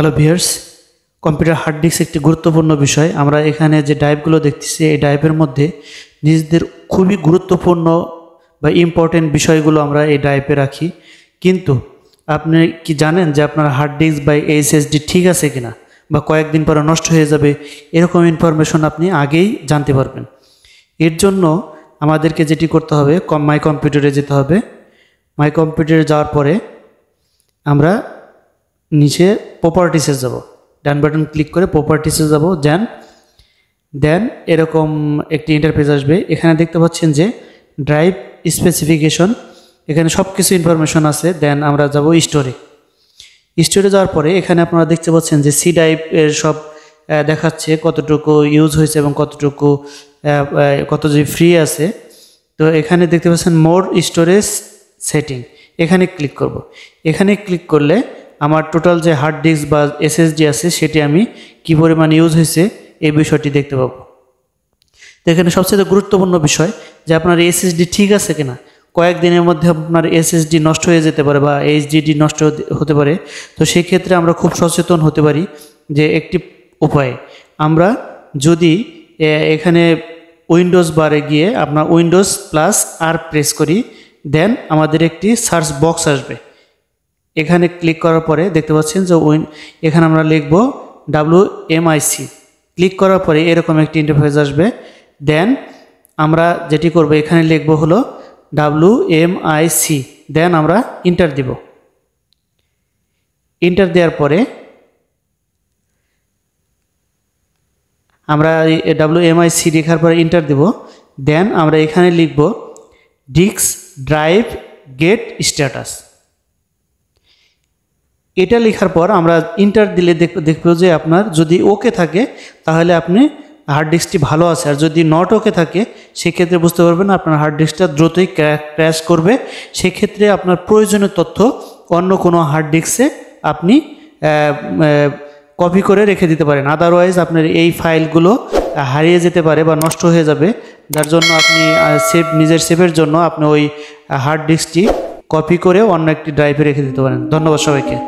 Hello viewers, computer hard disk একটি গুরুত্বপূর্ণ বিষয়। আমরা এখানে যে ড্রাইভগুলো দেখতেছি, এই ড্রাইভের মধ্যে নিজেদের খুবই গুরুত্বপূর্ণ বা ইম্পর্টেন্ট বিষয়গুলো আমরা এই ড্রাইভে রাখি। কিন্তু আপনি কি জানেন যে আপনার হার্ড ডিস্ক বা এসএসডি ঠিক আছে কিনা, বা কয়েকদিন পরে নষ্ট হয়ে যাবে, এরকম ইনফরমেশন আপনি আগেই জানতে পারবেন। এর জন্য আমাদেরকে যেটি করতে হবে, মাই কম্পিউটারে যেতে হবে। মাই কম্পিউটারে যাওয়ার পরে আমরা নিচে প্রপার্টিসে যাব, ডান বাটন ক্লিক করে প্রপার্টিসে যাব। দেন এরকম একটি ইন্টারফেস আসবে। এখানে দেখতে পাচ্ছেন যে ড্রাইভ স্পেসিফিকেশন, এখানে সব কিছু ইনফরমেশন আছে। দেন আমরা যাব স্টোরে যাওয়ার পরে এখানে আপনারা দেখতে পাচ্ছেন যে সি ড্রাইভ এর সব দেখাচ্ছে, কতটুকু ইউজ হয়েছে এবং কত যে ফ্রি আছে। তো এখানে দেখতে পাচ্ছেন মোর স্টোরেজ সেটিং, এখানে ক্লিক করব। এখানে ক্লিক করলে আমার টোটাল যে হার্ড ডিস্ক বা এসএসডি আছে সেটি আমি কী পরিমাণ ইউজ হয়েছে এই বিষয়টি দেখতে পাবো। তো এখানে সবচেয়ে গুরুত্বপূর্ণ বিষয় যে আপনার এসএসডি ঠিক আছে কিনা। কয়েকদিনের মধ্যে আপনার এসএসডি নষ্ট হয়ে যেতে পারে বা এইচডিডি নষ্ট হতে পারে। তো সেই ক্ষেত্রে আমরা খুব সচেতন হতে পারি যে একটি উপায়ে আমরা যদি এখানে উইন্ডোজ বারে গিয়ে আপনার উইন্ডোজ প্লাস আর প্রেস করি, দেন আমাদের একটি সার্চ বক্স আসবে। এখানে ক্লিক করার পরে দেখতে পাচ্ছেন যে এখানে আমরা লিখব WMIC। ক্লিক করার পরে এরকম একটি ইন্টারফেস আসবে। দেন আমরা যেটি করব, এখানে লিখব হলো WMIC, দেন আমরা ইন্টার দিব। ইন্টার দেওয়ার পরে আমরা WMIC লেখার পরে ইন্টার দেব। দেন আমরা এখানে লিখব ডিস্ক ড্রাইভ গেট স্ট্যাটাস। এটা লেখার পর আমরা ইন্টার দিলে দেখব যে আপনার যদি ওকে থাকে তাহলে আপনি হার্ড ডিস্কটি ভালো আছে, আর যদি নট ওকে থাকে সেক্ষেত্রে বুঝতে পারবেন আপনার হার্ড ডিস্কটা দ্রুতই ক্র্যাশ করবে। সেক্ষেত্রে আপনার প্রয়োজনীয় তথ্য অন্য কোনো হার্ড ডিস্কে আপনি কপি করে রেখে দিতে পারেন। আদারওয়াইজ আপনার এই ফাইলগুলো হারিয়ে যেতে পারে বা নষ্ট হয়ে যাবে, যার জন্য আপনি নিজের সেভের জন্য আপনি ওই হার্ড ডিস্কটি কপি করে অন্য একটি ড্রাইভে রেখে দিতে পারেন। ধন্যবাদ সবাইকে।